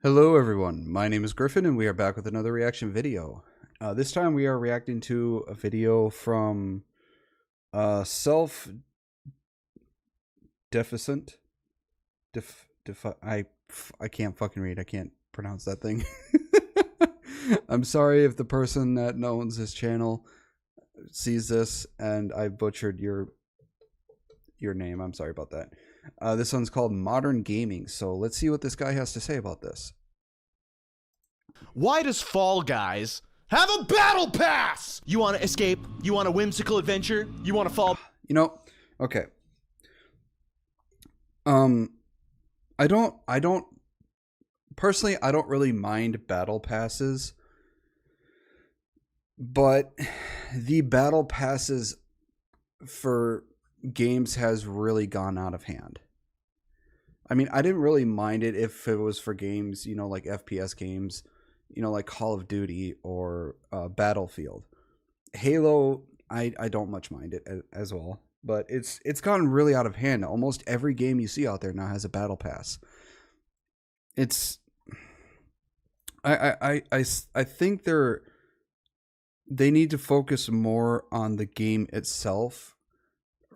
Hello everyone, my name is Griffin and we are back with another reaction video. This time we are reacting to a video from Self-Deficient. I can't fucking read, I can't pronounce that thing. I'm sorry if the person that owns this channel sees this and I butchered your name, I'm sorry about that. This one's called Modern Gaming, so let's see what this guy has to say about this. Why does Fall Guys have a battle pass? You want to escape? You want a whimsical adventure? You want to fall? You know, okay. I don't personally, I don't really mind battle passes, but the battle passes for games has really gone out of hand. I mean, I didn't really mind it if it was for games, you know, like FPS games, you know, like Call of Duty or Battlefield. Halo, I don't much mind it as well, but it's gotten really out of hand. Almost every game you see out there now has a battle pass. It's I think they need to focus more on the game itself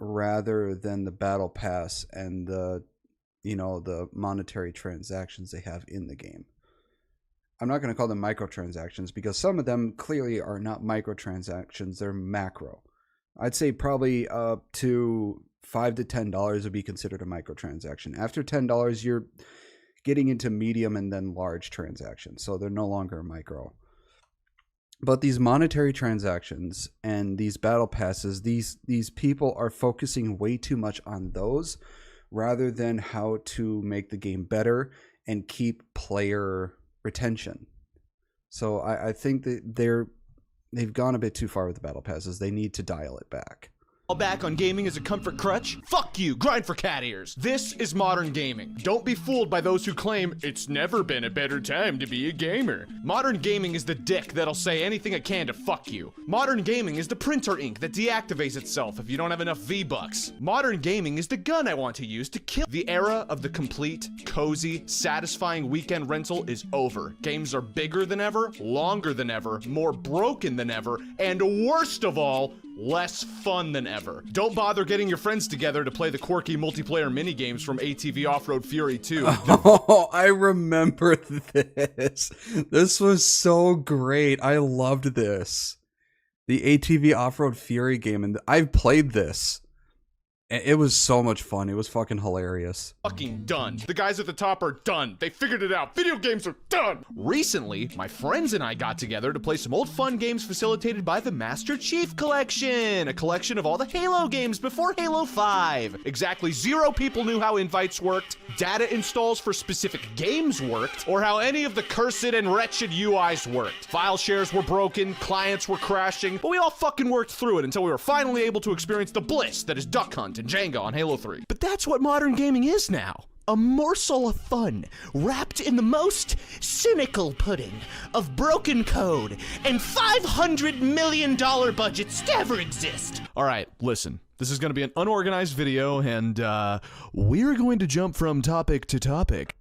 rather than the battle pass and the monetary transactions they have in the game. I'm not going to call them microtransactions because some of them clearly are not microtransactions, they're macro. I'd say probably up to $5 to $10 would be considered a microtransaction. After $10, you're getting into medium and then large transactions, so they're no longer micro. But these monetary transactions and these battle passes, these people are focusing way too much on those rather than how to make the game better and keep player retention. So I think that they've gone a bit too far with the battle passes. They need to dial it back. Back on gaming as a comfort crutch? Fuck you, grind for cat ears. This is modern gaming. Don't be fooled by those who claim it's never been a better time to be a gamer. Modern gaming is the dick that'll say anything it can to fuck you. Modern gaming is the printer ink that deactivates itself if you don't have enough V-Bucks. Modern gaming is the gun I want to use to kill. The era of the complete, cozy, satisfying weekend rental is over. Games are bigger than ever, longer than ever, more broken than ever, and worst of all, less fun than ever. Don't bother getting your friends together to play the quirky multiplayer minigames from ATV Off-Road Fury 2. Oh, I remember this. This was so great. I loved this. The ATV Off-Road Fury game, and I've played this. It was so much fun. It was fucking hilarious. Fucking done. The guys at the top are done. They figured it out. Video games are done. Recently, my friends and I got together to play some old fun games facilitated by the Master Chief Collection, a collection of all the Halo games before Halo 5. Exactly 0 people knew how invites worked, data installs for specific games worked, or how any of the cursed and wretched UIs worked. File shares were broken, clients were crashing, but we all fucking worked through it until we were finally able to experience the bliss that is Duck Hunt and Jenga on Halo 3. But that's what modern gaming is now. A morsel of fun, wrapped in the most cynical pudding of broken code and $500 million budgets to ever exist. Alright, listen. This is going to be an unorganized video, and we're going to jump from topic to topic.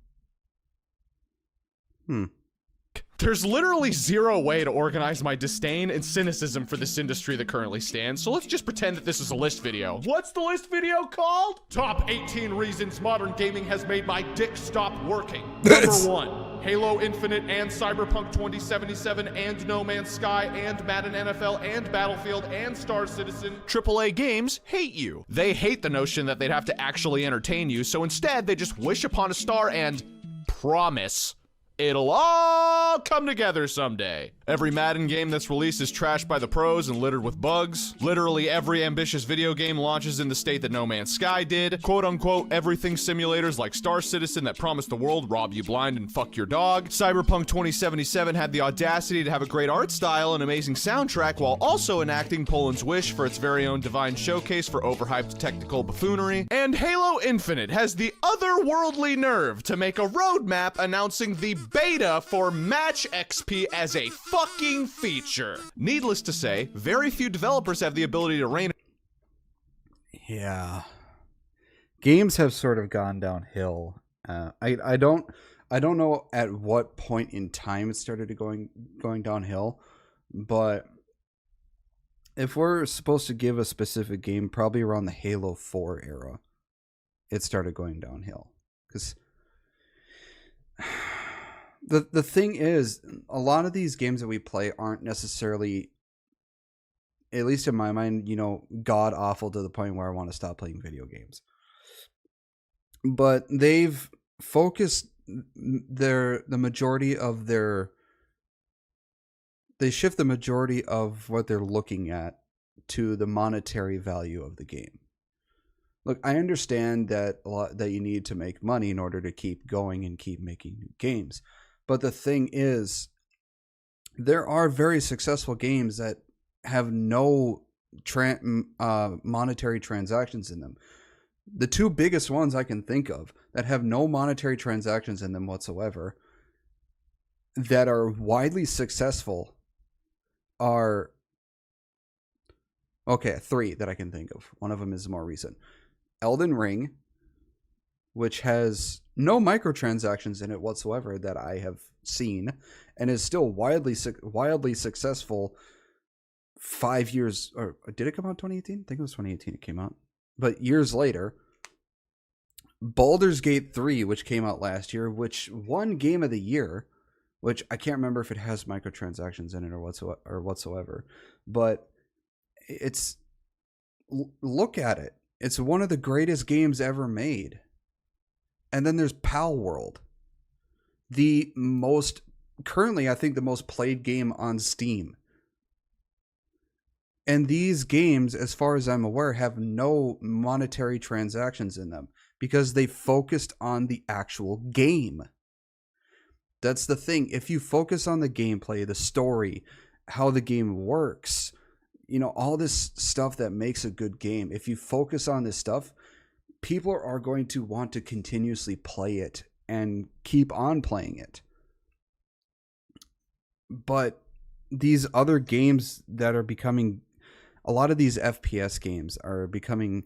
There's literally 0 way to organize my disdain and cynicism for this industry that currently stands, so let's just pretend that this is a list video. What's the list video called? Top 18 reasons modern gaming has made my dick stop working. Number 1. Halo Infinite and Cyberpunk 2077 and No Man's Sky and Madden NFL and Battlefield and Star Citizen. AAA games hate you. They hate the notion that they'd have to actually entertain you, so instead they just wish upon a star and promise it'll all come together someday. Every Madden game that's released is trashed by the pros and littered with bugs. Literally every ambitious video game launches in the state that No Man's Sky did. Quote unquote everything simulators like Star Citizen that promise the world rob you blind and fuck your dog. Cyberpunk 2077 had the audacity to have a great art style and amazing soundtrack while also enacting Poland's wish for its very own divine showcase for overhyped technical buffoonery. And Halo Infinite has the otherworldly nerve to make a roadmap announcing the beta for Match XP as a fucking feature. Needless to say, very few developers have the ability to rein. Yeah. Games have sort of gone downhill. I don't I don't know at what point in time it started going downhill, but if we're supposed to give a specific game, probably around the Halo 4 era, it started going downhill. Because the thing is, a lot of these games that we play aren't necessarily, at least in my mind, god awful to the point where I want to stop playing video games. But they've focused they shift the majority of what they're looking at to the monetary value of the game. Look, I understand that that you need to make money in order to keep going and keep making new games. But the thing is, there are very successful games that have no monetary transactions in them. The two biggest ones I can think of that have no monetary transactions in them whatsoever, that are widely successful, are... Okay, three that I can think of. One of them is more recent. Elden Ring, which has no microtransactions in it whatsoever that I have seen, and is still wildly successful 5 years... Or did it come out in 2018? I think it was 2018 it came out. But years later, Baldur's Gate 3, which came out last year, which won Game of the Year, which I can't remember if it has microtransactions in it or whatsoever. But it's... Look at it. It's one of the greatest games ever made. And then there's Pal World. Currently, I think, the most played game on Steam. And these games, as far as I'm aware, have no monetary transactions in them because they focused on the actual game. That's the thing. If you focus on the gameplay, the story, how the game works, all this stuff that makes a good game, if you focus on this stuff, people are going to want to continuously play it and keep on playing it. But these other games that are becoming... A lot of these FPS games are becoming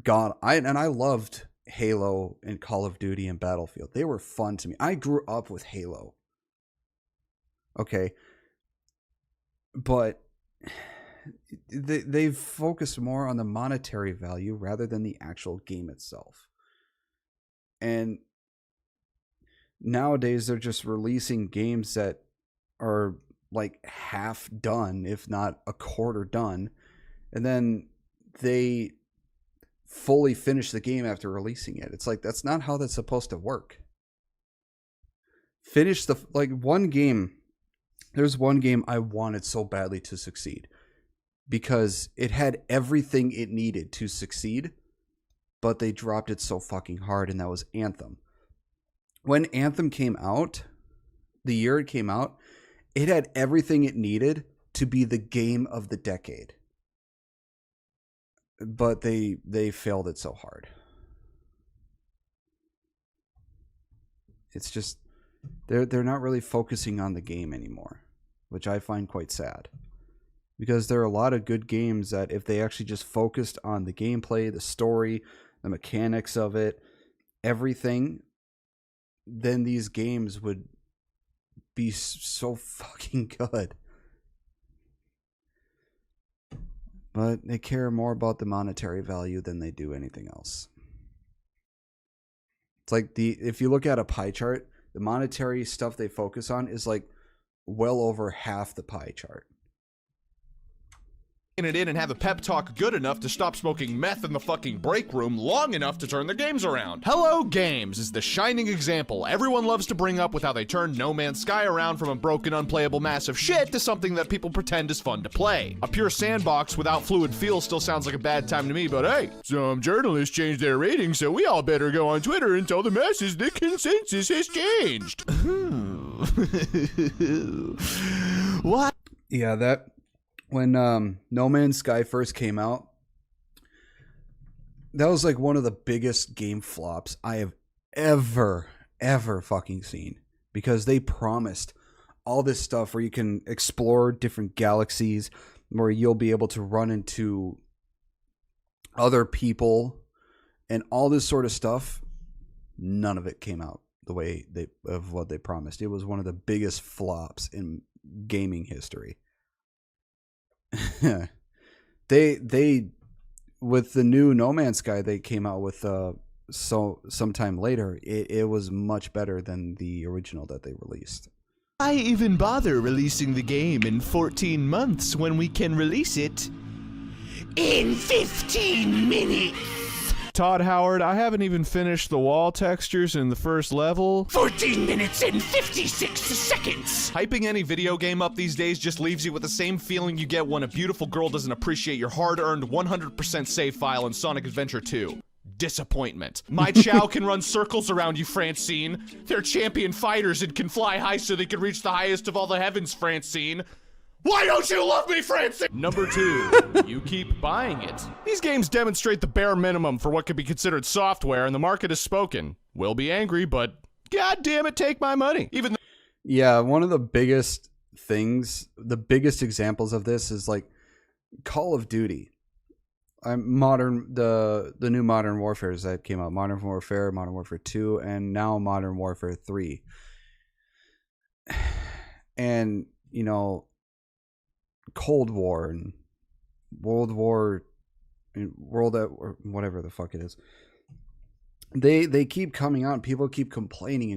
god. I loved Halo and Call of Duty and Battlefield. They were fun to me. I grew up with Halo. Okay. But they've focused more on the monetary value rather than the actual game itself. And nowadays they're just releasing games that are like half done, if not a quarter done, and then they fully finish the game after releasing it. It's like, that's not how that's supposed to work. Finish one game. There's one game I wanted so badly to succeed because it had everything it needed to succeed, but they dropped it so fucking hard, and that was Anthem. When Anthem came out, the year it came out, it had everything it needed to be the game of the decade. But they failed it so hard. It's just they're not really focusing on the game anymore, which I find quite sad. Because there are a lot of good games that if they actually just focused on the gameplay, the story, the mechanics of it, everything, then these games would be so fucking good. But they care more about the monetary value than they do anything else. It's like if you look at a pie chart, the monetary stuff they focus on is like well over half the pie chart. It in and have a pep talk good enough to stop smoking meth in the fucking break room long enough to turn their games around. Hello Games is the shining example everyone loves to bring up with how they turned No Man's Sky around from a broken, unplayable mass of shit to something that people pretend is fun to play. A pure sandbox without fluid feel still sounds like a bad time to me, but hey, some journalists changed their ratings, so we all better go on Twitter and tell the masses the consensus has changed. What? Yeah, that... When No Man's Sky first came out, that was like one of the biggest game flops I have ever fucking seen. Because they promised all this stuff where you can explore different galaxies, where you'll be able to run into other people, and all this sort of stuff. None of it came out. the way of what they promised. It was one of the biggest flops in gaming history. they with the new No Man's Sky they came out with sometime later, it was much better than the original that they released. Why even bother releasing the game in 14 months when we can release it in 15 minutes? Todd Howard, I haven't even finished the wall textures in the first level. 14 minutes and 56 seconds! Hyping any video game up these days just leaves you with the same feeling you get when a beautiful girl doesn't appreciate your hard-earned 100% save file in Sonic Adventure 2. Disappointment. My Chow can run circles around you, Francine. They're champion fighters and can fly high so they can reach the highest of all the heavens, Francine. Why don't you love me, Francine? Number 2, you keep buying it. These games demonstrate the bare minimum for what could be considered software, and the market has spoken. We'll be angry, but god damn it, take my money. Even Yeah, one of the biggest things, the biggest examples of this is like Call of Duty. The new Modern Warfares that came out, Modern Warfare 2, and now Modern Warfare 3. And, you know, Cold War and World War, or whatever the fuck it is. They keep coming out and people keep complaining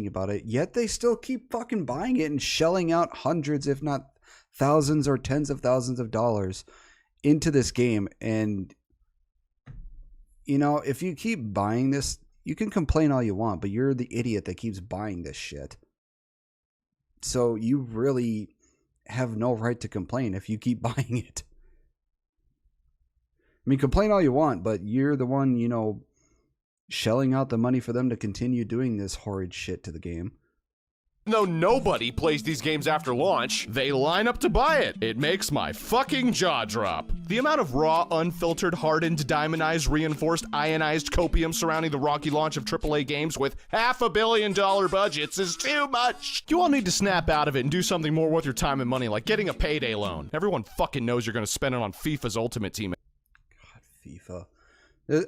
about it, yet they still keep fucking buying it and shelling out hundreds, if not thousands or tens of thousands of dollars into this game. And, you know, if you keep buying this, you can complain all you want, but you're the idiot that keeps buying this shit. So you really have no right to complain if you keep buying it. I mean, complain all you want, but you're the one, you know, shelling out the money for them to continue doing this horrid shit to the game. though nobody plays these games after launch, they line up to buy it. It makes my fucking jaw drop. The amount of raw, unfiltered, hardened, diamondized, reinforced, ionized copium surrounding the rocky launch of AAA games with $500 million budgets is too much. You all need to snap out of it and do something more worth your time and money, like getting a payday loan. Everyone fucking knows you're gonna spend it on FIFA's Ultimate Team. God, FIFA.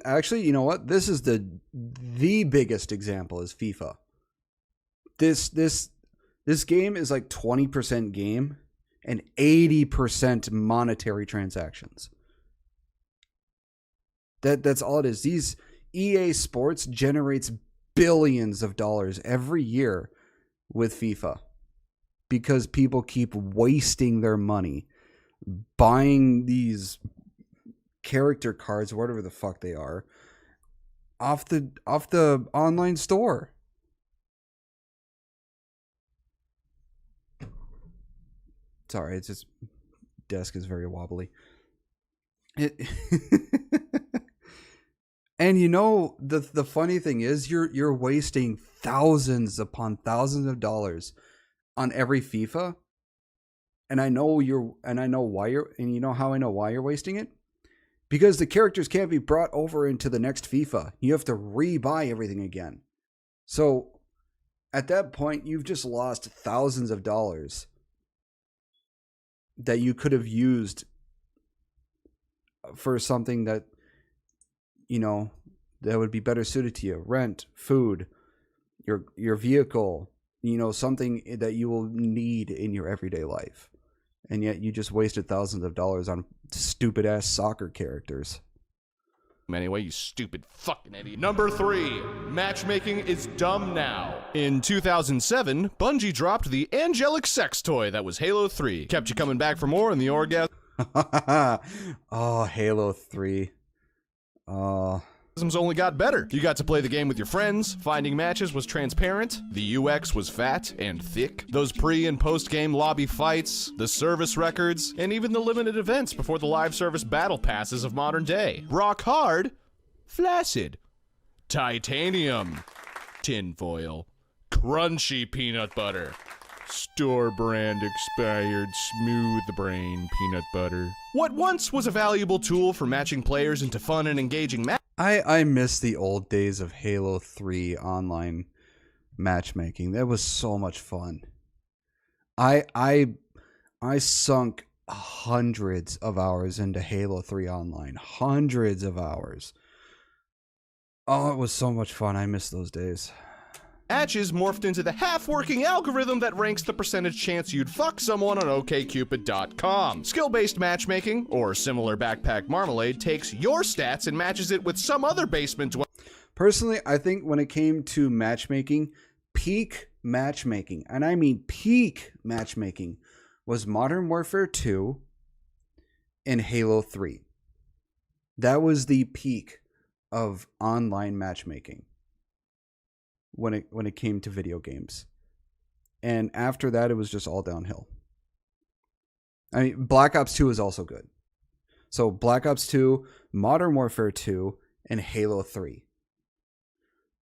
Actually, you know what? This is the biggest example is FIFA. This game is like 20% game and 80% monetary transactions. That's all it is. These EA Sports generates billions of dollars every year with FIFA because people keep wasting their money buying these character cards, whatever the fuck they are, off the online store. Sorry, it's just desk is very wobbly. And you know the funny thing is you're wasting thousands upon thousands of dollars on every FIFA. And I know why you're wasting it? Because the characters can't be brought over into the next FIFA. You have to re-buy everything again. So at that point, you've just lost thousands of dollars that you could have used for something that, you know, that would be better suited to you. Rent, food, your vehicle, you know, something that you will need in your everyday life. And yet you just wasted thousands of dollars on stupid ass soccer characters. Anyway, you stupid fucking idiot. Number 3, matchmaking is dumb now. In 2007, Bungie dropped the angelic sex toy that was Halo 3. Kept you coming back for more and the orgasm. Oh, Halo 3. Only got better. You got to play the game with your friends, finding matches was transparent, the UX was fat and thick, those pre- and post-game lobby fights, the service records, and even the limited events before the live service battle passes of modern day. Rock hard, flaccid, titanium, tinfoil, crunchy peanut butter, store brand expired smooth brain peanut butter. What once was a valuable tool for matching players into fun and engaging matches. I miss the old days of Halo 3 online matchmaking. That was so much fun. I sunk hundreds of hours into Halo 3 online. Hundreds of hours. Oh, it was so much fun. I miss those days. matches morphed into the half-working algorithm that ranks the percentage chance you'd fuck someone on OkCupid.com. Skill-based matchmaking, or similar backpack marmalade, takes your stats and matches it with some other basement dweller. Personally, I think when it came to matchmaking, peak matchmaking, and I mean peak matchmaking, was Modern Warfare 2 and Halo 3. That was the peak of online matchmaking when it came to video games. And after that, it was just all downhill. I mean, Black Ops 2 is also good. So Black Ops 2, Modern Warfare 2, and Halo 3.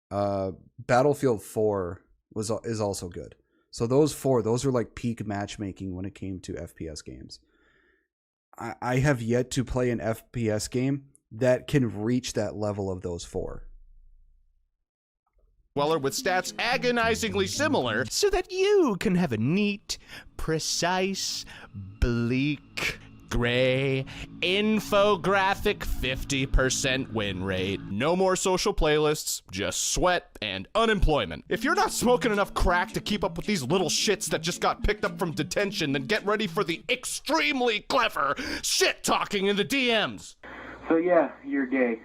Battlefield 4 is also good. So those are like peak matchmaking when it came to FPS games. I have yet to play an FPS game that can reach that level of those four. Dweller with stats agonizingly similar, so that you can have a neat, precise, bleak, gray, infographic 50% win rate. No more social playlists, just sweat and unemployment. If you're not smoking enough crack to keep up with these little shits that just got picked up from detention, then get ready for the extremely clever shit talking in the DMs. So yeah, you're gay.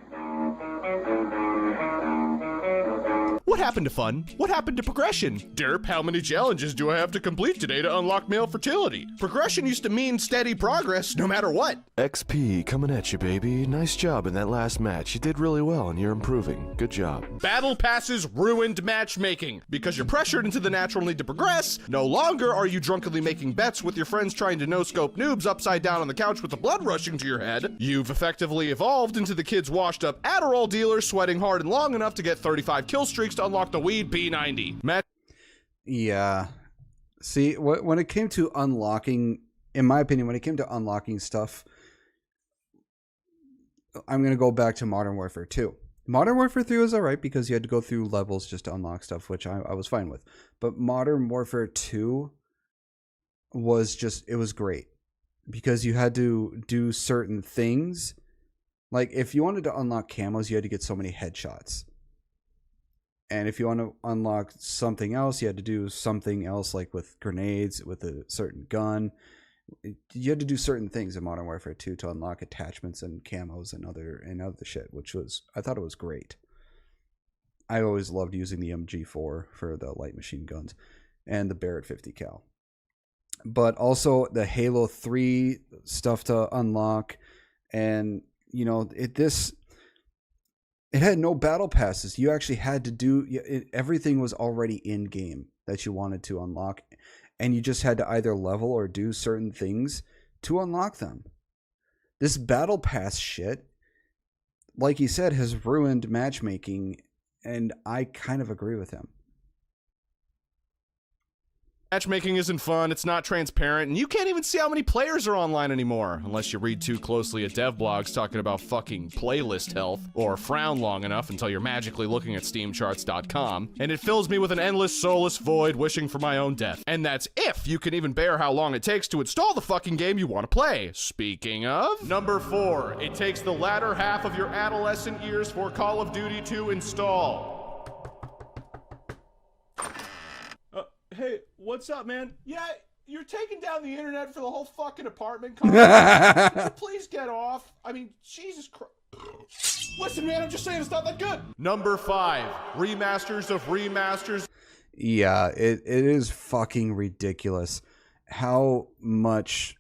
What happened to fun? What happened to progression? Derp, how many challenges do I have to complete today to unlock male fertility? Progression used to mean steady progress, no matter what. XP coming at you, baby. Nice job in that last match. You did really well and you're improving. Good job. Battle passes ruined matchmaking. Because you're pressured into the natural need to progress, no longer are you drunkenly making bets with your friends trying to no-scope noobs upside down on the couch with the blood rushing to your head. You've effectively evolved into the kid's washed-up Adderall dealer sweating hard and long enough to get 35 kill streaks to unlock the weed P90. Yeah. See, when it came to unlocking, in my opinion, when it came to unlocking stuff, I'm going to go back to Modern Warfare 2. Modern Warfare 3 was alright because you had to go through levels just to unlock stuff, which I was fine with. But Modern Warfare 2 was just, it was great because you had to do certain things. Like, if you wanted to unlock camos, you had to get so many headshots. And if you want to unlock something else, you had to do something else, like with grenades, with a certain gun. You had to do certain things in Modern Warfare 2 to unlock attachments and camos and other shit, which was, I thought it was great. I always loved using the MG4 for the light machine guns and the Barrett 50 cal. But also the Halo 3 stuff to unlock, and you know, it had no battle passes. You actually had to do everything was already in game that you wanted to unlock, and you just had to either level or do certain things to unlock them. This battle pass shit, like he said, has ruined matchmaking, and I kind of agree with him. Matchmaking isn't fun, it's not transparent, and you can't even see how many players are online anymore, unless you read too closely at dev blogs talking about fucking playlist health, or frown long enough until you're magically looking at steamcharts.com, and it fills me with an endless soulless void wishing for my own death. And that's if you can even bear how long it takes to install the fucking game you want to play. Speaking of... Number 4, it takes the latter half of your adolescent years for Call of Duty to install. Hey, what's up, man? Yeah, you're taking down the internet for the whole fucking apartment complex. Could you please get off? I mean, Jesus Christ. Listen, man, I'm just saying it's not that good. Number 5, remasters of remasters. Yeah, it is fucking ridiculous how the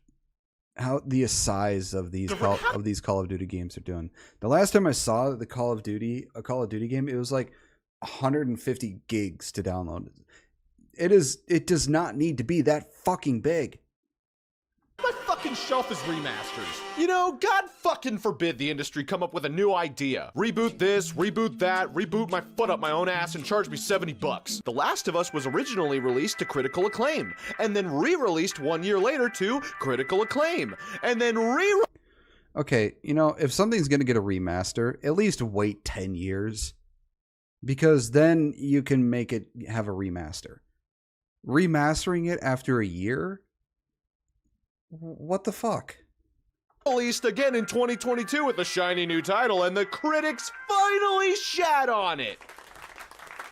size of these Call of Duty games are doing. The last time I saw a Call of Duty game, it was like 150 gigs to download. It does not need to be that fucking big. My fucking shelf is remasters. You know, God fucking forbid the industry come up with a new idea. Reboot this, reboot that, reboot my foot up my own ass and charge me $70. The Last of Us was originally released to critical acclaim, and then re-released 1 year later to critical acclaim, and then Okay, you know, if something's gonna get a remaster, at least wait 10 years. Because then you can make it have a remaster. Remastering it after a year? What the fuck? Released again in 2022 with a shiny new title, and the critics finally shat on it.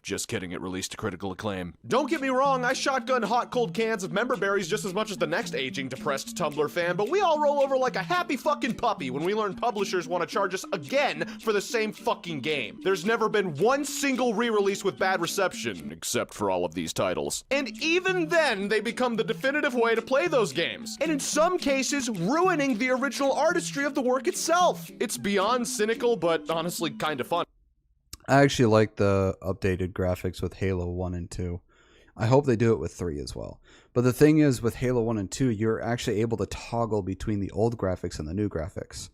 Just kidding, it released to critical acclaim. Don't get me wrong, I shotgun hot cold cans of member berries just as much as the next aging depressed Tumblr fan, but we all roll over like a happy fucking puppy when we learn publishers want to charge us again for the same fucking game. There's never been one single re-release with bad reception, except for all of these titles. And even then, they become the definitive way to play those games. And in some cases, ruining the original artistry of the work itself. It's beyond cynical, but honestly kind of fun. I actually like the updated graphics with Halo 1 and 2. I hope they do it with 3 as well. But the thing is, with Halo 1 and 2, you're actually able to toggle between the old graphics and the new graphics.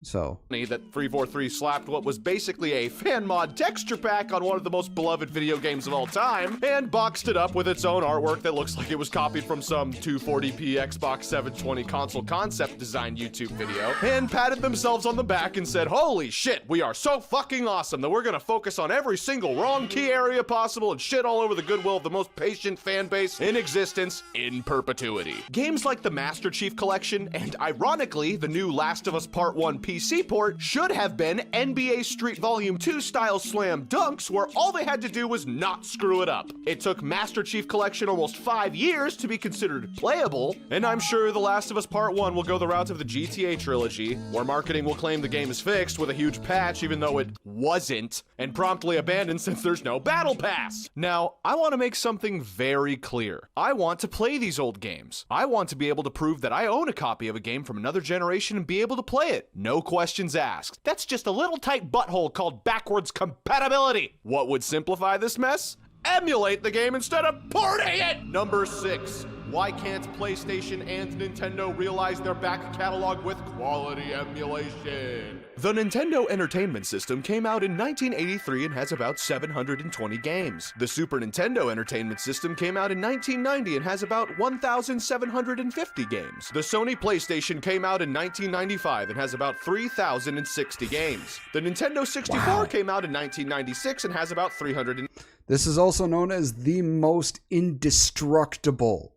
So that 343 slapped what was basically a fan mod texture pack on one of the most beloved video games of all time and boxed it up with its own artwork that looks like it was copied from some 240p Xbox 720 console concept design YouTube video and patted themselves on the back and said, holy shit, we are so fucking awesome that we're gonna focus on every single wrong key area possible and shit all over the goodwill of the most patient fan base in existence in perpetuity. Games like the Master Chief Collection and ironically the new Last of Us Part 1 PC port should have been NBA Street Volume 2 style slam dunks where all they had to do was not screw it up. It took Master Chief Collection almost 5 years to be considered playable, and I'm sure The Last of Us Part 1 will go the route of the GTA trilogy, where marketing will claim the game is fixed with a huge patch even though it wasn't, and promptly abandoned since there's no battle pass. Now, I want to make something very clear. I want to play these old games. I want to be able to prove that I own a copy of a game from another generation and be able to play it. No questions asked. That's just a little tight butthole called backwards compatibility. What would simplify this mess? Emulate the game instead of porting it! Number 6. Why can't PlayStation and Nintendo realize their back catalog with quality emulation? The Nintendo Entertainment System came out in 1983 and has about 720 games. The Super Nintendo Entertainment System came out in 1990 and has about 1,750 games. The Sony PlayStation came out in 1995 and has about 3,060 games. The Nintendo 64 came out in 1996 and has about 300. this is also known as the most indestructible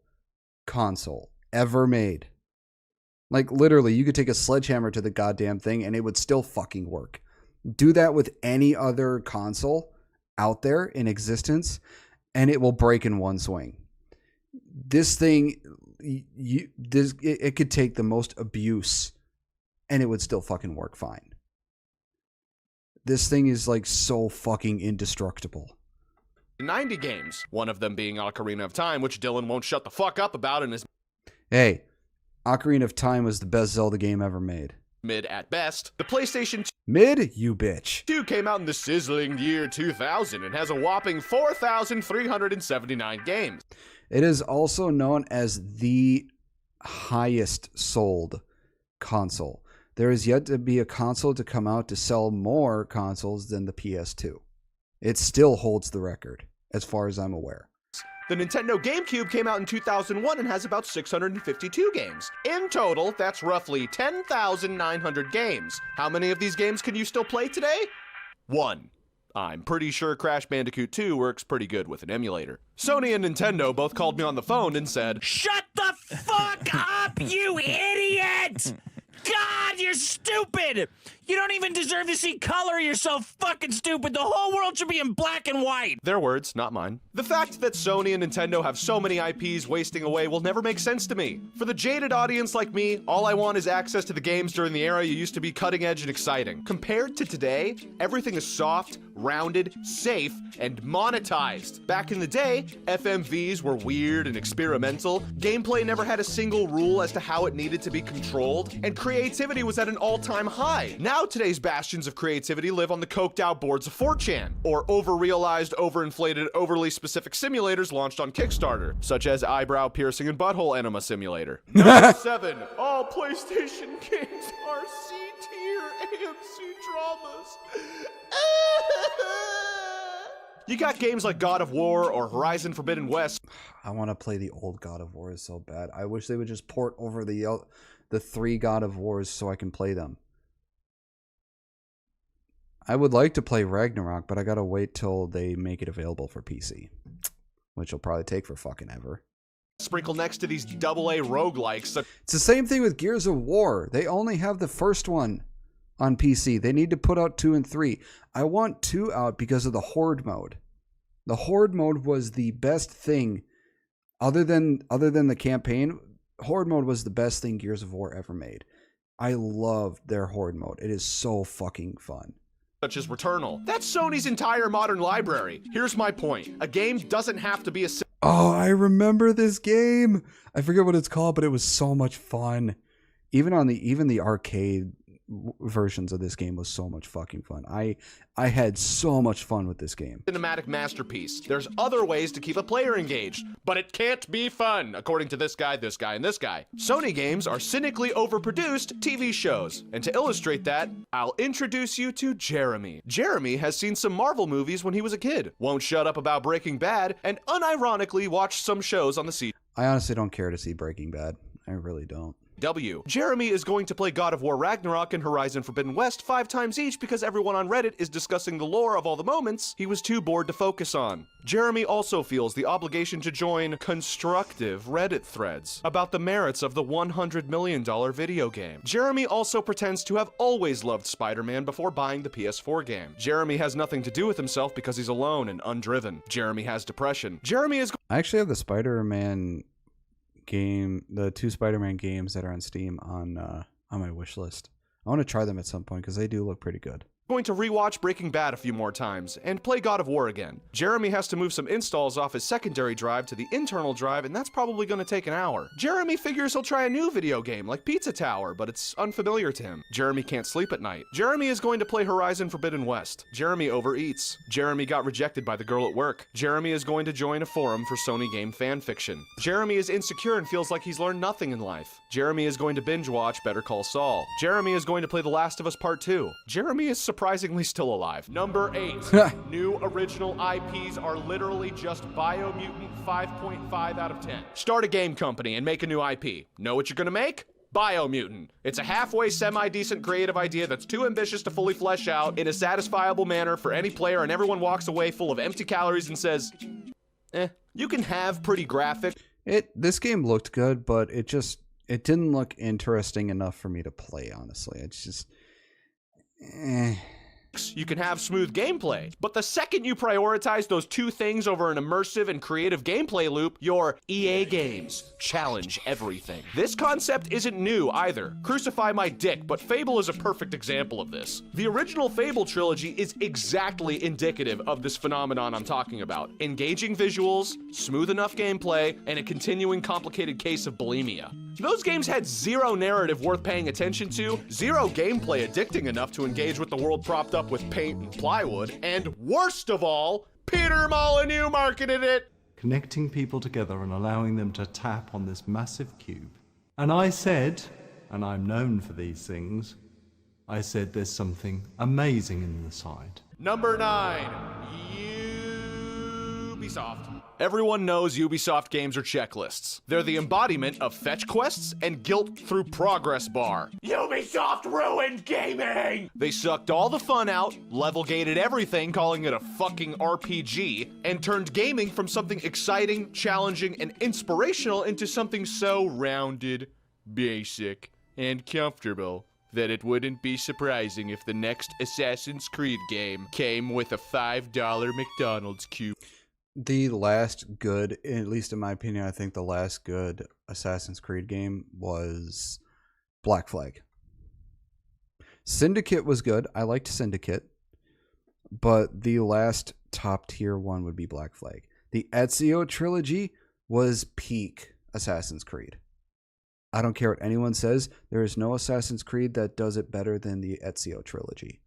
console ever made. Like, literally, you could take a sledgehammer to the goddamn thing and it would still fucking work. Do that with any other console out there in existence and it will break in one swing. This thing, it could take the most abuse and it would still fucking work fine. This thing is like so fucking indestructible. 90 games, one of them being Ocarina of Time, which Dylan won't shut the fuck up about in his Hey, Ocarina of Time was the best Zelda game ever made. mid at best. The PlayStation Mid? You bitch. 2 came out in the sizzling year 2000 and has a whopping 4,379 games. It is also known as the highest sold console. There is yet to be a console to come out to sell more consoles than the PS2. It still holds the record, as far as I'm aware. The Nintendo GameCube came out in 2001 and has about 652 games. In total, that's roughly 10,900 games. How many of these games can you still play today? 1. I'm pretty sure Crash Bandicoot 2 works pretty good with an emulator. Sony and Nintendo both called me on the phone and said, Shut the fuck up, you idiot! God, you're stupid! You don't even deserve to see color. You're so fucking stupid. The whole world should be in black and white. their words, not mine. The fact that Sony and Nintendo have so many IPs wasting away will never make sense to me. For the jaded audience like me, all I want is access to the games during the era you used to be cutting edge and exciting. Compared to today, everything is soft, rounded, safe, and monetized. Back in the day, FMVs were weird and experimental, gameplay never had a single rule as to how it needed to be controlled, and creativity was at an all-time high. Now today's bastions of creativity live on the coked out boards of 4chan, or over-realized, overinflated, overly specific simulators launched on Kickstarter, such as Eyebrow Piercing and Butthole Enema Simulator. Number 7. All PlayStation games are C-tier AMC dramas. You got games like God of War or Horizon Forbidden West. I want to play the old God of Wars so bad. I wish they would just port over the 3 God of Wars so I can play them. I would like to play Ragnarok, but I gotta wait till they make it available for PC, which will probably take for fucking ever. Sprinkle next to these AA roguelikes. It's the same thing with Gears of War. They only have the first one on PC. They need to put out 2 and 3. I want 2 out because of the Horde mode. The Horde mode was the best thing, other than the campaign. Horde mode was the best thing Gears of War ever made. I loved their Horde mode. It is so fucking fun. Such as Returnal. That's Sony's entire modern library. Here's my point. A game doesn't have to be a... Oh, I remember this game. I forget what it's called, but it was so much fun. Even the arcade versions of this game was so much fucking fun. I had so much fun with this game. Cinematic masterpiece. There's other ways to keep a player engaged, but it can't be fun, according to this guy, and this guy. Sony games are cynically overproduced TV shows. And to illustrate that, I'll introduce you to Jeremy. Jeremy has seen some Marvel movies when he was a kid, won't shut up about Breaking Bad, and unironically watched some shows on the CW. I honestly don't care to see Breaking Bad. I really don't. Jeremy is going to play God of War Ragnarok and Horizon Forbidden West 5 times each because everyone on Reddit is discussing the lore of all the moments he was too bored to focus on. Jeremy also feels the obligation to join constructive Reddit threads about the merits of the $100 million video game. Jeremy also pretends to have always loved Spider-Man before buying the PS4 game. Jeremy has nothing to do with himself because he's alone and undriven. Jeremy has depression. Jeremy is... I actually have the Spider-Man game, the 2 Spider-Man games that are on Steam on my wish list. I want to try them at some point because they do look pretty good. Going to rewatch Breaking Bad a few more times and play God of War again. Jeremy has to move some installs off his secondary drive to the internal drive, and that's probably going to take an hour. Jeremy figures he'll try a new video game like Pizza Tower, but it's unfamiliar to him. Jeremy can't sleep at night. Jeremy is going to play Horizon Forbidden West. Jeremy overeats. Jeremy got rejected by the girl at work. Jeremy is going to join a forum for Sony game fanfiction. Jeremy is insecure and feels like he's learned nothing in life. Jeremy is going to binge watch Better Call Saul. Jeremy is going to play The Last of Us Part 2. Jeremy is surprisingly still alive. Number 8. New original IPs are literally just Biomutant 5.5 out of 10. Start a game company and make a new IP. Know what you're gonna make? Biomutant. It's a halfway semi-decent creative idea that's too ambitious to fully flesh out in a satisfiable manner for any player, and everyone walks away full of empty calories and says, you can have pretty graphic. This game looked good, but it didn't look interesting enough for me to play, honestly. It's just You can have smooth gameplay, but the second you prioritize those two things over an immersive and creative gameplay loop, your EA games challenge everything. This concept isn't new either. Crucify my dick, but Fable is a perfect example of this. The original Fable trilogy is exactly indicative of this phenomenon I'm talking about. Engaging visuals, smooth enough gameplay, and a continuing complicated case of bulimia. Those games had zero narrative worth paying attention to, zero gameplay addicting enough to engage with the world propped up with paint and plywood, and worst of all, Peter Molyneux marketed it. Connecting people together and allowing them to tap on this massive cube. And I said, and I'm known for these things, I said there's something amazing in the side. Number 9, Ubisoft. Everyone knows Ubisoft games are checklists. They're the embodiment of fetch quests and guilt through progress bar. Ubisoft ruined gaming! They sucked all the fun out, level gated everything, calling it a fucking RPG, and turned gaming from something exciting, challenging, and inspirational into something so rounded, basic, and comfortable that it wouldn't be surprising if the next Assassin's Creed game came with a $5 McDonald's cube. The last good, at least in my opinion, I think the last good Assassin's Creed game was Black Flag. Syndicate was good. I liked Syndicate. But the last top tier one would be Black Flag. The Ezio trilogy was peak Assassin's Creed. I don't care what anyone says. There is no Assassin's Creed that does it better than the Ezio trilogy.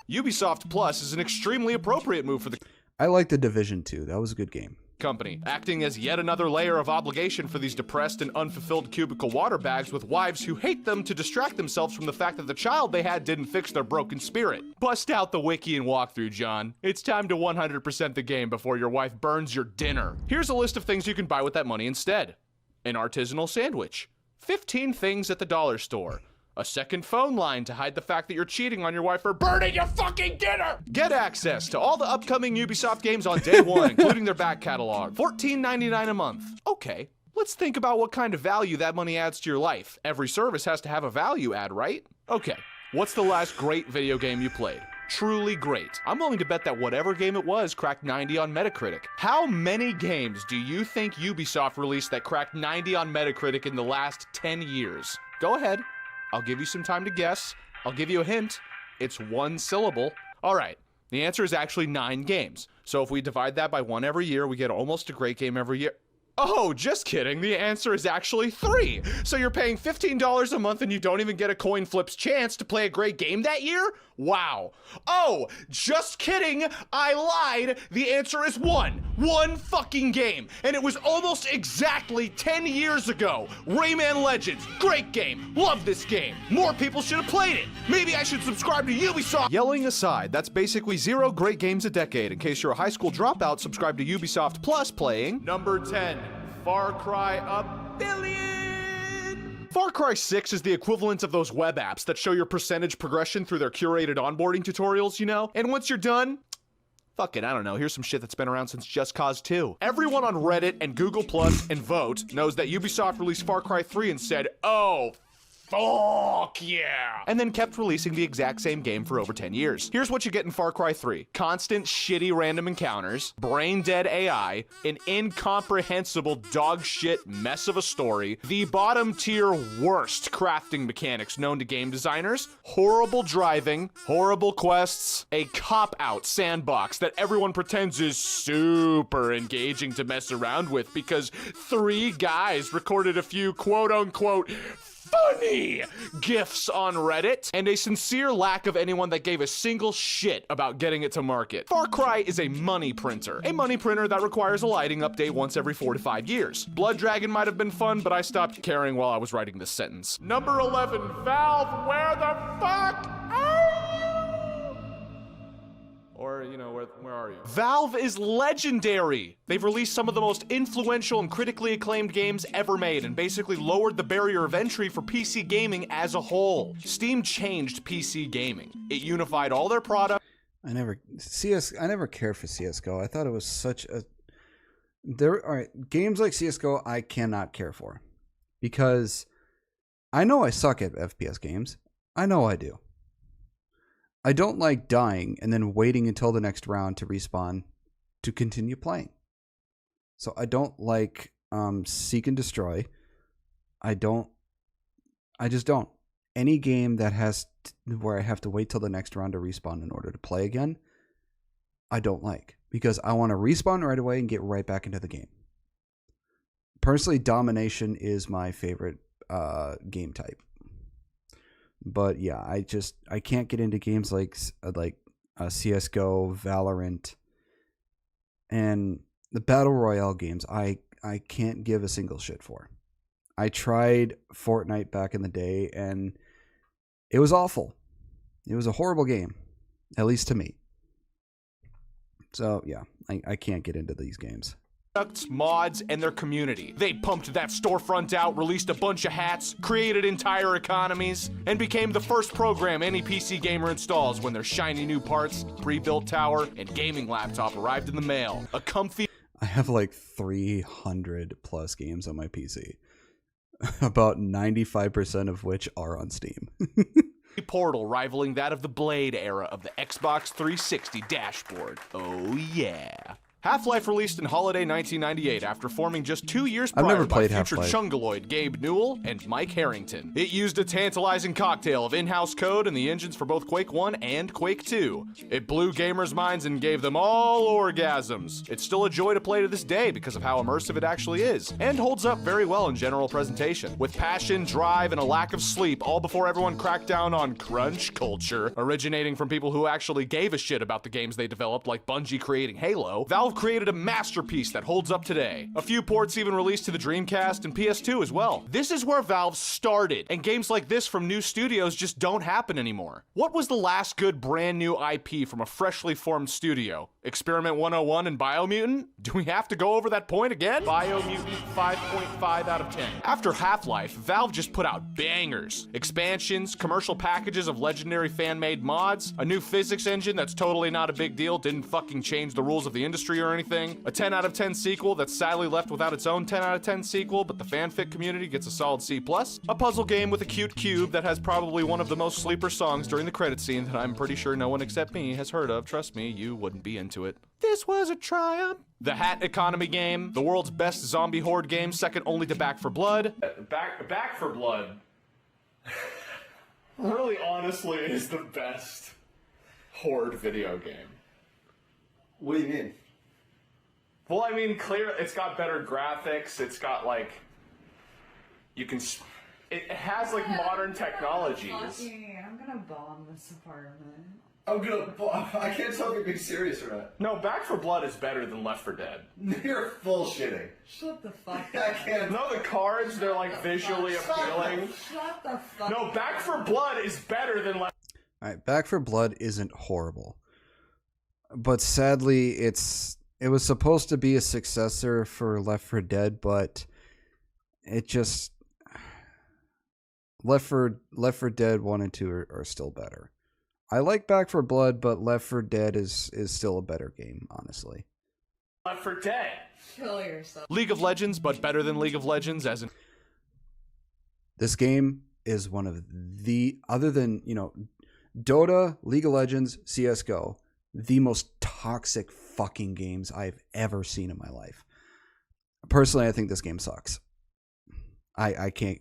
Ubisoft Plus is an extremely appropriate move for the I like The Division 2. That was a good game. company, acting as yet another layer of obligation for these depressed and unfulfilled cubicle water bags with wives who hate them to distract themselves from the fact that the child they had didn't fix their broken spirit. Bust out the wiki and walkthrough, John. It's time to 100% the game before your wife burns your dinner. Here's a list of things you can buy with that money instead. An artisanal sandwich. 15 things at the dollar store. A second phone line to hide the fact that you're cheating on your wife for burning your fucking dinner! Get access to all the upcoming Ubisoft games on day one, including their back catalog. $14.99 a month. Okay, let's think about what kind of value that money adds to your life. Every service has to have a value add, right? Okay, what's the last great video game you played? Truly great. I'm willing to bet that whatever game it was cracked 90 on Metacritic. How many games do you think Ubisoft released that cracked 90 on Metacritic in the last 10 years? Go ahead. I'll give you some time to guess. I'll give you a hint. It's one syllable. All right. The answer is actually 9 games. So if we divide that by 1 every year, we get almost a great game every year. Oh, just kidding. The answer is actually 3. So you're paying $15 a month and you don't even get a coin flip's chance to play a great game that year? Wow. Oh, just kidding. I lied. The answer is 1. 1 fucking game. And it was almost exactly 10 years ago. Rayman Legends. Great game. Love this game. More people should have played it. Maybe I should subscribe to Ubisoft. Yelling aside, that's basically 0 great games a decade. In case you're a high school dropout, subscribe to Ubisoft Plus playing number 10. Far Cry a billion! Far Cry 6 is the equivalent of those web apps that show your percentage progression through their curated onboarding tutorials, you know? And once you're done, fuck it, I don't know, here's some shit that's been around since Just Cause 2. Everyone on Reddit and Google Plus and Vote knows that Ubisoft released Far Cry 3 and said, oh, fuck yeah! And then kept releasing the exact same game for over 10 years. Here's what you get in Far Cry 3. Constant, shitty random encounters, brain-dead AI, an incomprehensible dog shit mess of a story, the bottom-tier worst crafting mechanics known to game designers, horrible driving, horrible quests, a cop-out sandbox that everyone pretends is super engaging to mess around with because 3 guys recorded a few quote-unquote funny GIFs on Reddit, and a sincere lack of anyone that gave a single shit about getting it to market. Far Cry is a money printer that requires a lighting update once every 4 to 5 years. Blood Dragon might have been fun, but I stopped caring while I was writing this sentence. Number 11, Valve, where the fuck are you? Or, you know, where are you? Valve is legendary! They've released some of the most influential and critically acclaimed games ever made and basically lowered the barrier of entry for PC gaming as a whole. Steam changed PC gaming. It unified all their products. I never cared for CS:GO. I thought it was such a games like CS:GO I cannot care for because I know I suck at FPS games. I know I do. I don't like dying and then waiting until the next round to respawn to continue playing. So I don't like seek and destroy. I just don't. Any game that where I have to wait till the next round to respawn in order to play again, I don't like. Because I want to respawn right away and get right back into the game. Personally, domination is my favorite game type. But yeah, I can't get into games like CS:GO, Valorant, and the Battle Royale games. I can't give a single shit for. I tried Fortnite back in the day, and it was awful. It was a horrible game, at least to me. So yeah, I can't get into these games. Mods, and their community. They pumped that storefront out, released a bunch of hats, created entire economies, and became the first program any PC gamer installs when their shiny new parts, pre-built tower, and gaming laptop arrived in the mail. A comfy... I have like 300 plus games on my PC. About 95% of which are on Steam. portal rivaling that of the Blade era of the Xbox 360 dashboard. Oh yeah. Half-Life released in holiday 1998 after forming just 2 years prior by future Chungaloid Gabe Newell and Mike Harrington. It used a tantalizing cocktail of in-house code and the engines for both Quake 1 and Quake 2. It blew gamers' minds and gave them all orgasms. It's still a joy to play to this day because of how immersive it actually is, and holds up very well in general presentation. With passion, drive, and a lack of sleep, all before everyone cracked down on crunch culture, originating from people who actually gave a shit about the games they developed, like Bungie creating Halo, Valve created a masterpiece that holds up today. A few ports even released to the Dreamcast and PS2 as well. This is where Valve started, and games like this from new studios just don't happen anymore. What was the last good brand new IP from a freshly formed studio? Experiment 101 and Biomutant? Do we have to go over that point again? Biomutant 5.5 out of 10. After Half-Life, Valve just put out bangers. Expansions, commercial packages of legendary fan-made mods, a new physics engine that's totally not a big deal, didn't fucking change the rules of the industry mystery or anything. A 10 out of 10 sequel that's sadly left without its own 10 out of 10 sequel, but the fanfic community gets a solid C+. A puzzle game with a cute cube that has probably one of the most sleeper songs during the credit scene that I'm pretty sure no one except me has heard of. Trust me, you wouldn't be into it. This was a triumph. The Hat Economy game, the world's best zombie horde game, second only to Back 4 Blood. Back 4 Blood really honestly is the best horde video game. What do you mean? Well, I mean, clear. It's got better graphics. It's got like, it has like modern technologies. I'm gonna bomb this apartment. I can't tell if you're being serious or not. No, Back 4 Blood is better than Left 4 Dead. You're bullshitting. Shut the fuck up. I can't. No, the cards, they're like visually appealing. Shut the fuck No, Back 4 Blood is better than Left. All right, Back 4 Blood isn't horrible, but sadly, it was supposed to be a successor for Left 4 Dead, but it just Left 4 Dead 1 and 2 are still better. I like Back 4 Blood, but Left 4 Dead is still a better game, honestly. Left 4 Dead. Kill yourself. League of Legends, but better than League of Legends, as in... This game is one of the, other than, Dota, League of Legends, CSGO, the most toxic fucking games I've ever seen in my life. Personally, I think this game sucks. I can't,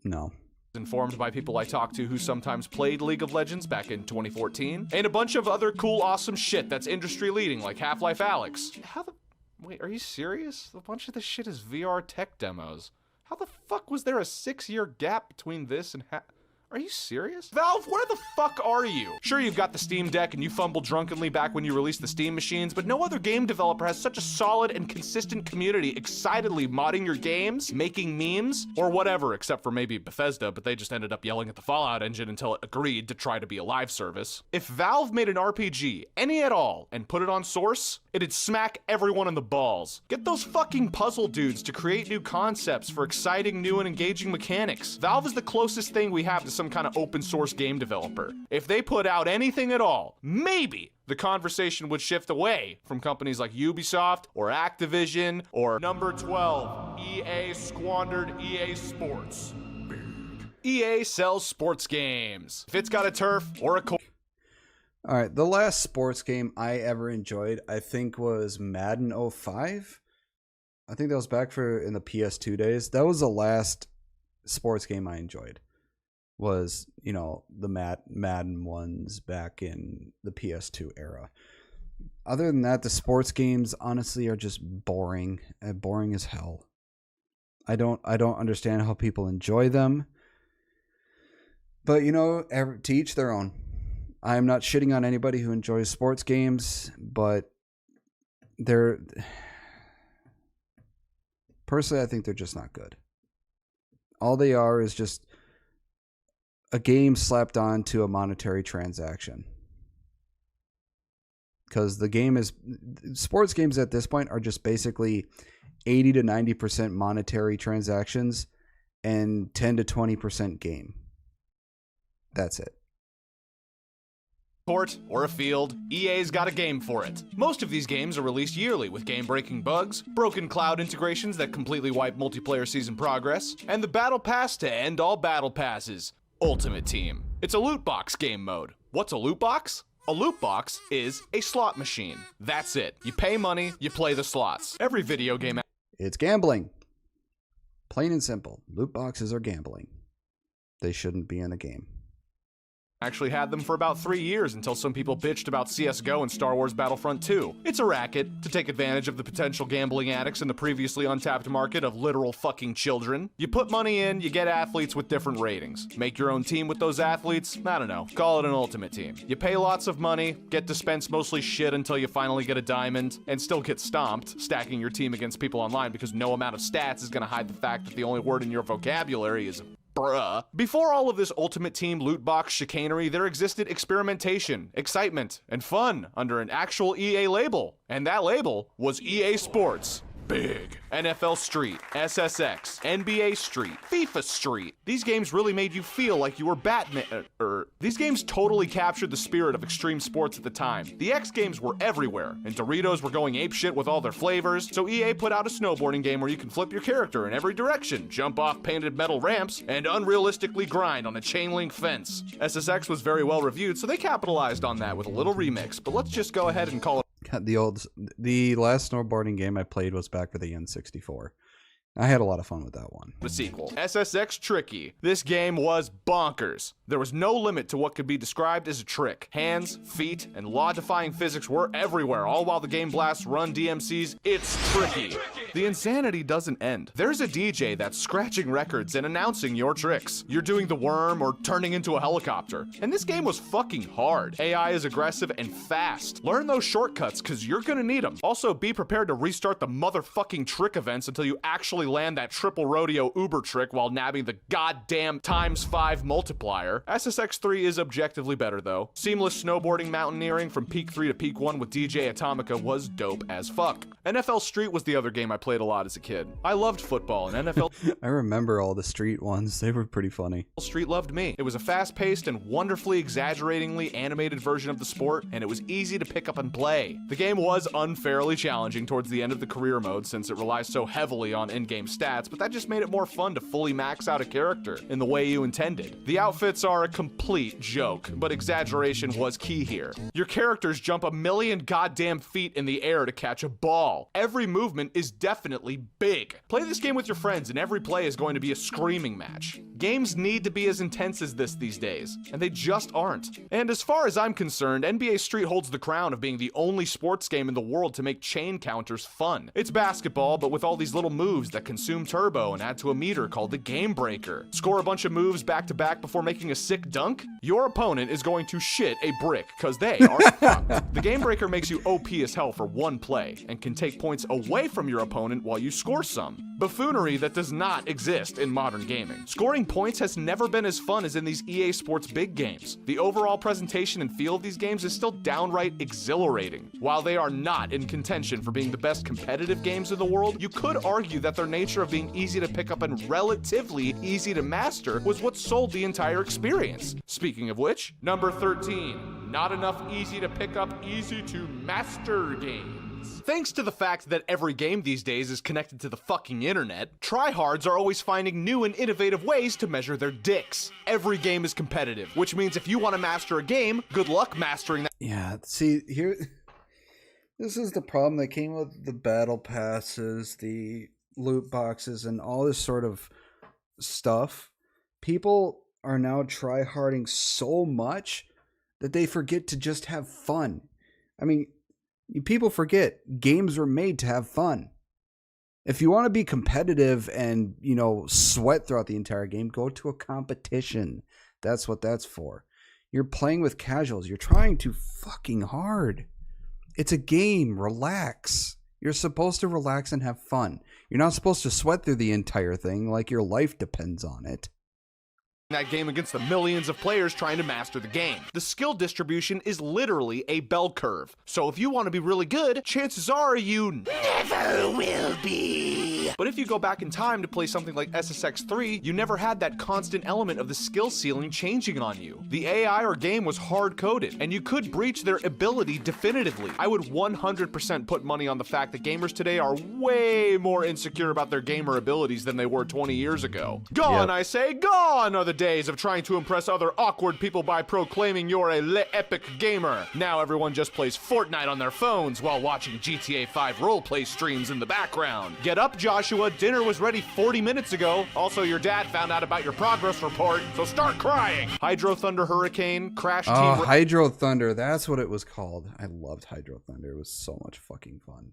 no. Informed by people I talked to who sometimes played League of Legends back in 2014, and a bunch of other cool, awesome shit that's industry leading, like Half-Life Alyx. Wait, are you serious? A bunch of this shit is VR tech demos. How the fuck was there a 6-year gap between this and Are you serious? Valve, where the fuck are you? Sure, you've got the Steam Deck and you fumbled drunkenly back when you released the Steam machines, but no other game developer has such a solid and consistent community excitedly modding your games, making memes, or whatever, except for maybe Bethesda, but they just ended up yelling at the Fallout engine until it agreed to try to be a live service. If Valve made an RPG, any at all, and put it on Source, it'd smack everyone in the balls. Get those fucking puzzle dudes to create new concepts for exciting, new, and engaging mechanics. Valve is the closest thing we have to some kind of open source game developer. If they put out anything at all, maybe the conversation would shift away from companies like Ubisoft or Activision or number 12, EA squandered EA Sports. EA sells sports games. If it's got a turf or a All right, the last sports game I ever enjoyed, I think, was Madden 05. I think that was back in the PS2 days. That was the last sports game I enjoyed. Was, the Madden ones back in the PS2 era. Other than that, the sports games honestly are just boring. Boring as hell. I don't understand how people enjoy them. But to each their own. I'm not shitting on anybody who enjoys sports games, but personally, I think they're just not good. All they are is just a game slapped on to a monetary transaction. Because sports games at this point are just basically 80 to 90% monetary transactions and 10 to 20% game. That's it. Court or a field, EA's got a game for it. Most of these games are released yearly with game-breaking bugs, broken cloud integrations that completely wipe multiplayer season progress, and the battle pass to end all battle passes, Ultimate Team. It's a loot box game mode. What's a loot box? A loot box is a slot machine. That's it. You pay money, you play the slots. Every video game... It's gambling. Plain and simple. Loot boxes are gambling. They shouldn't be in a game. Actually had them for about 3 years until some people bitched about CSGO and Star Wars Battlefront 2. It's a racket to take advantage of the potential gambling addicts in the previously untapped market of literal fucking children. You put money in, you get athletes with different ratings. Make your own team with those athletes? I don't know. Call it an ultimate team. You pay lots of money, get dispensed mostly shit until you finally get a diamond, and still get stomped, stacking your team against people online because no amount of stats is gonna hide the fact that the only word in your vocabulary is bruh. Before all of this Ultimate Team loot box chicanery, there existed experimentation, excitement, and fun under an actual EA label. And that label was EA Sports. big. NFL Street, SSX, NBA Street, FIFA Street. These games really made you feel like you were Batman. These games totally captured the spirit of extreme sports at the time. The X Games were everywhere, and Doritos were going apeshit with all their flavors, so EA put out a snowboarding game where you can flip your character in every direction, jump off painted metal ramps, and unrealistically grind on a chain link fence. SSX was very well reviewed, so they capitalized on that with a little remix, but let's just go ahead and call it The last snowboarding game I played was back for the N64. I had a lot of fun with that one. the sequel. SSX Tricky. This game was bonkers. There was no limit to what could be described as a trick. Hands, feet, and law-defying physics were everywhere, all while the game blasts run DMCs. It's tricky. The insanity doesn't end. There's a DJ that's scratching records and announcing your tricks. You're doing the worm or turning into a helicopter. And this game was fucking hard. AI is aggressive and fast. Learn those shortcuts, cause you're gonna need them. Also, be prepared to restart the motherfucking trick events until you actually land that triple rodeo Uber trick while nabbing the goddamn ×5 multiplier. SSX3 is objectively better though. Seamless snowboarding mountaineering from Peak 3 to Peak 1 with DJ Atomica was dope as fuck. NFL Street was the other game I played a lot as a kid. I loved football and NFL I remember all the street ones. They were pretty funny. Street loved me. It was a fast-paced and wonderfully exaggeratingly animated version of the sport, and it was easy to pick up and play. The game was unfairly challenging towards the end of the career mode since it relies so heavily on in-game stats, but that just made it more fun to fully max out a character in the way you intended. The outfits are a complete joke, but exaggeration was key here. Your characters jump a million goddamn feet in the air to catch a ball. Every movement is definitely big. Play this game with your friends and every play is going to be a screaming match. Games need to be as intense as this these days, and they just aren't. And as far as I'm concerned, NBA Street holds the crown of being the only sports game in the world to make chain counters fun. It's basketball, but with all these little moves that consume turbo and add to a meter called the Game Breaker. Score a bunch of moves back to back before making a sick dunk? Your opponent is going to shit a brick, cause they are fucked. The Game Breaker makes you OP as hell for one play, and can take points away from your opponent while you score some. Buffoonery that does not exist in modern gaming. Scoring points has never been as fun as in these EA Sports big games. The overall presentation and feel of these games is still downright exhilarating. While they are not in contention for being the best competitive games in the world, you could argue that their nature of being easy to pick up and relatively easy to master was what sold the entire experience. Speaking of which, number 13, not enough easy to pick up, easy to master games. Thanks to the fact that every game these days is connected to the fucking internet, tryhards are always finding new and innovative ways to measure their dicks. Every game is competitive, which means if you want to master a game, good luck mastering that. Yeah, see, here, this is the problem that came with the battle passes, the loot boxes, and all this sort of stuff. People are now tryharding so much that they forget to just have fun. I mean, people forget games were made to have fun. If you want to be competitive and, you know, sweat throughout the entire game, go to a competition. That's what that's for. You're playing with casuals. You're trying too fucking hard. It's a game. Relax. You're supposed to relax and have fun. You're not supposed to sweat through the entire thing like your life depends on it. That game against the millions of players trying to master the game. The skill distribution is literally a bell curve. So if you want to be really good, chances are you never will be. But if you go back in time to play something like SSX3, you never had that constant element of the skill ceiling changing on you. The AI or game was hard-coded, and you could breach their ability definitively. I would 100% put money on the fact that gamers today are way more insecure about their gamer abilities than they were 20 years ago. Gone, I say, gone are the days of trying to impress other awkward people by proclaiming you're a epic gamer. Now everyone just plays Fortnite on their phones while watching GTA 5 roleplay streams in the background. Get up, Joshua, dinner was ready 40 minutes ago. Also, your dad found out about your progress report, so start crying. Hydro Thunder Hurricane, Crash Team... Oh, Hydro Thunder, that's what it was called. I loved Hydro Thunder. It was so much fucking fun.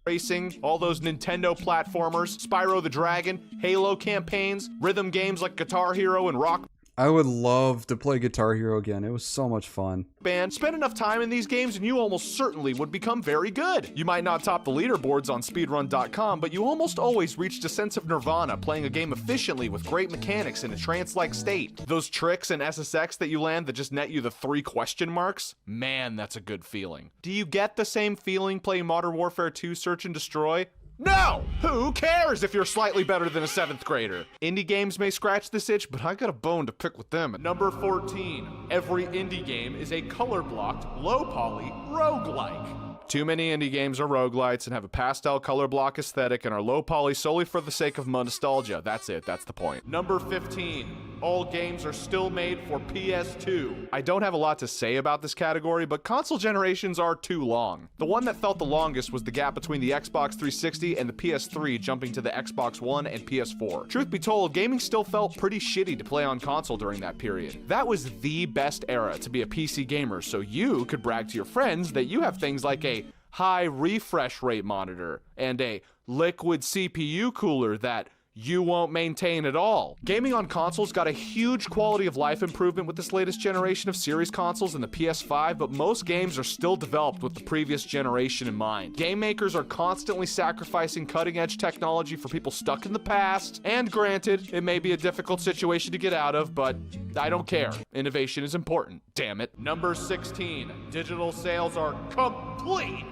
Racing, all those Nintendo platformers, Spyro the Dragon, Halo campaigns, rhythm games like Guitar Hero and Rock I would love to play Guitar Hero again. It was so much fun. Band. Spend enough time in these games and you almost certainly would become very good. You might not top the leaderboards on speedrun.com, but you almost always reached a sense of nirvana playing a game efficiently with great mechanics in a trance-like state. Those tricks and SSX that you land that just net you the 3 question marks? Man, that's a good feeling. Do you get the same feeling playing Modern Warfare 2 Search and Destroy? No! Who cares if you're slightly better than a 7th grader? Indie games may scratch this itch, but I got a bone to pick with them. Number 14. Every indie game is a color-blocked, low-poly roguelike. Too many indie games are roguelites and have a pastel color block aesthetic and are low poly solely for the sake of nostalgia. That's it, that's the point. Number 15. All games are still made for PS2. I don't have a lot to say about this category, but console generations are too long. The one that felt the longest was the gap between the Xbox 360 and the PS3 jumping to the Xbox One and PS4. Truth be told, gaming still felt pretty shitty to play on console during that period. That was the best era to be a PC gamer, so you could brag to your friends that you have things like a high refresh rate monitor and a liquid CPU cooler that you won't maintain at all. Gaming on consoles got a huge quality of life improvement with this latest generation of series consoles and the PS5, but most games are still developed with the previous generation in mind. Game makers are constantly sacrificing cutting-edge technology for people stuck in the past, and granted, it may be a difficult situation to get out of, but I don't care. Innovation is important, damn it. Number 16, digital sales are complete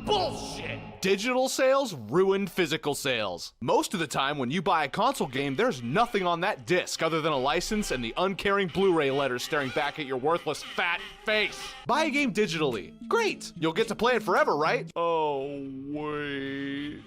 bullshit. Digital sales ruined physical sales. Most of the time when you buy a console game, there's nothing on that disc other than a license and the uncaring Blu-ray letters staring back at your worthless fat face. Buy a game digitally. Great. You'll get to play it forever, right? Oh, wait.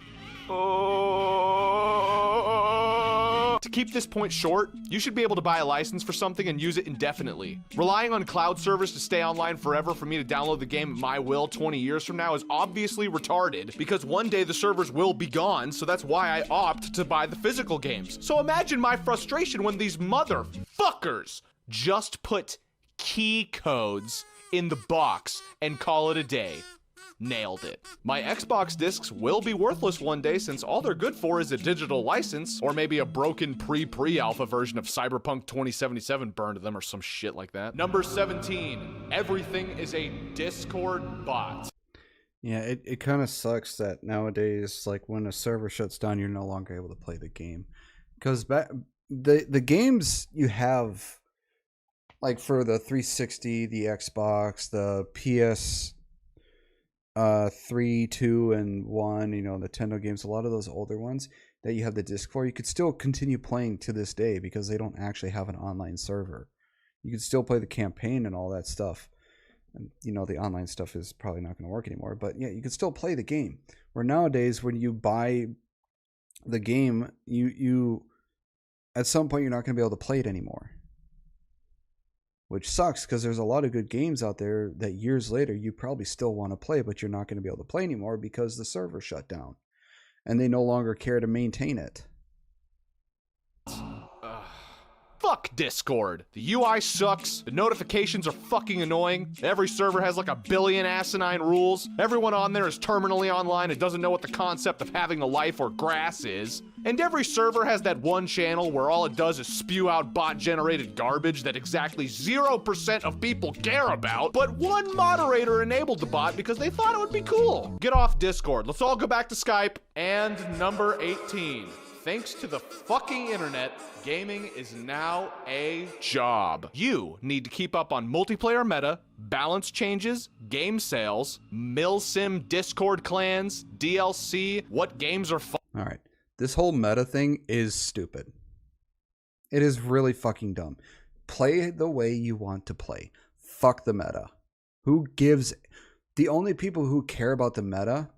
To keep this point short, you should be able to buy a license for something and use it indefinitely. Relying on cloud servers to stay online forever for me to download the game at my will 20 years from now is obviously retarded because one day the servers will be gone, so that's why I opt to buy the physical games. So imagine my frustration when these motherfuckers just put key codes in the box and call it a day. Nailed it. My Xbox discs will be worthless one day since all they're good for is a digital license or maybe a broken pre-alpha version of Cyberpunk 2077 burned to them or some shit like that. Number 17. Everything is a Discord bot. Yeah, it kind of sucks that nowadays, like when a server shuts down, you're no longer able to play the game. Because the games you have, like for the 360, the Xbox, the PS 3, 2, and 1, you know, Nintendo games, a lot of those older ones that you have the disc for, you could still continue playing to this day because they don't actually have an online server. You can still play the campaign and all that stuff. And, you know, the online stuff is probably not going to work anymore, but yeah, you can still play the game. Where nowadays, when you buy the game, you at some point, you're not going to be able to play it anymore. Which sucks because there's a lot of good games out there that years later you probably still want to play, but you're not going to be able to play anymore because the server shut down and they no longer care to maintain it. Fuck Discord. The UI sucks, the notifications are fucking annoying, every server has like a billion asinine rules, everyone on there is terminally online and doesn't know what the concept of having a life or grass is, and every server has that one channel where all it does is spew out bot-generated garbage that exactly 0% of people care about, but one moderator enabled the bot because they thought it would be cool. Get off Discord, let's all go back to Skype. And number 18. Thanks to the fucking internet, gaming is now a job. You need to keep up on multiplayer meta, balance changes, game sales, milsim Discord clans, DLC, what games are All right. This whole meta thing is stupid. It is really fucking dumb. Play the way you want to play. Fuck the meta. Who gives... The only people who care about the meta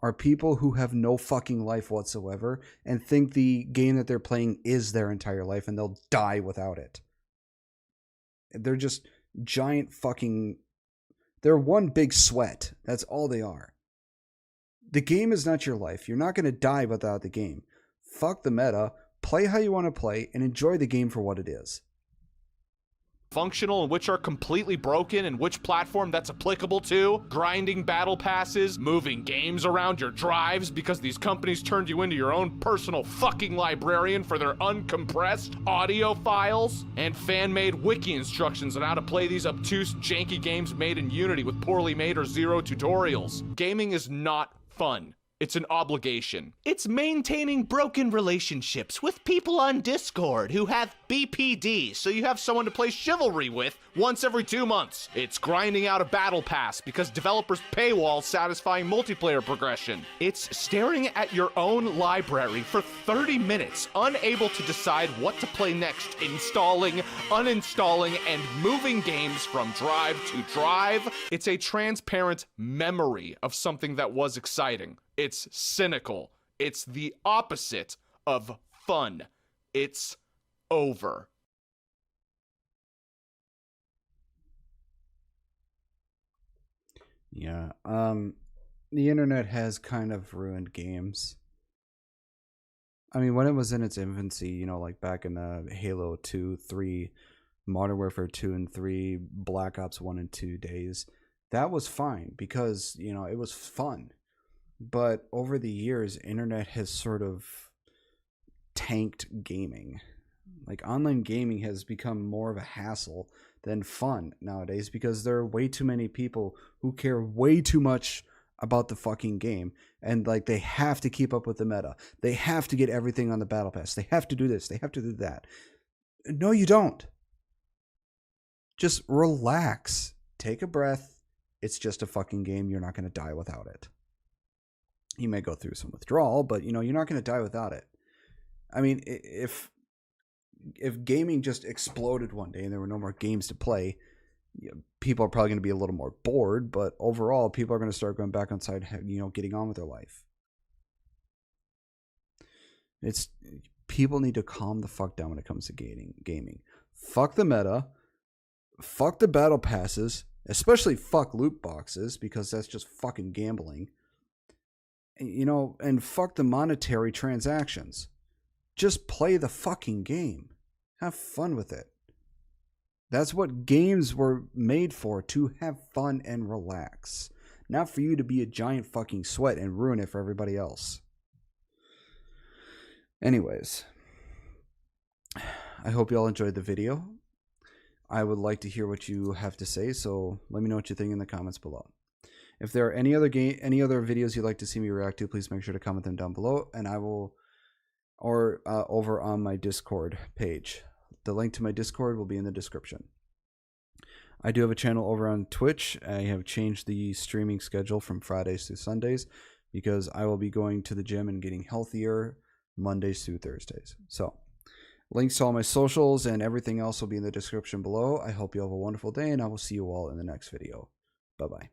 are people who have no fucking life whatsoever and think the game that they're playing is their entire life and they'll die without it. They're just giant fucking... They're one big sweat. That's all they are. The game is not your life. You're not going to die without the game. Fuck the meta. Play how you want to play and enjoy the game for what it is. Functional and which are completely broken and which platform that's applicable to, grinding battle passes, moving games around your drives because these companies turned you into your own personal fucking librarian for their uncompressed audio files, and fan-made wiki instructions on how to play these obtuse, janky games made in Unity with poorly made or zero tutorials. Gaming is not fun. It's an obligation. It's maintaining broken relationships with people on Discord who have BPD, So you have someone to play chivalry with once every 2 months. It's grinding out a battle pass because developers paywall satisfying multiplayer progression. It's staring at your own library for 30 minutes, unable to decide what to play next, installing, uninstalling, and moving games from drive to drive. It's a transparent memory of something that was exciting. It's cynical. It's the opposite of fun. It's over. Yeah. The internet has kind of ruined games. I mean, when it was in its infancy, you know, like back in Halo 2, 3, Modern Warfare 2 and 3, Black Ops 1 and 2 days, that was fine because, you know, it was fun. But over the years, internet has sort of tanked gaming. Like, online gaming has become more of a hassle than fun nowadays because there are way too many people who care way too much about the fucking game, and like they have to keep up with the meta. They have to get everything on the battle pass. They have to do this. They have to do that. No, you don't. Just relax. Take a breath. It's just a fucking game. You're not going to die without it. You may go through some withdrawal, but you know, you're not going to die without it. I mean, if gaming just exploded one day and there were no more games to play, people are probably going to be a little more bored, but overall, people are going to start going back outside, you know, getting on with their life. People need to calm the fuck down when it comes to gaming. Fuck the meta. Fuck the battle passes, especially fuck loot boxes, because that's just fucking gambling. You know, and fuck the monetary transactions. Just play the fucking game. Have fun with it. That's what games were made for, to have fun and relax. Not for you to be a giant fucking sweat and ruin it for everybody else. Anyways, I hope you all enjoyed the video. I would like to hear what you have to say, so let me know what you think in the comments below. If there are any other videos you'd like to see me react to, please make sure to comment them down below, and I will, or over on my Discord page. The link to my Discord will be in the description. I do have a channel over on Twitch. I have changed the streaming schedule from Fridays to Sundays because I will be going to the gym and getting healthier Mondays through Thursdays. So, links to all my socials and everything else will be in the description below. I hope you have a wonderful day, and I will see you all in the next video. Bye-bye.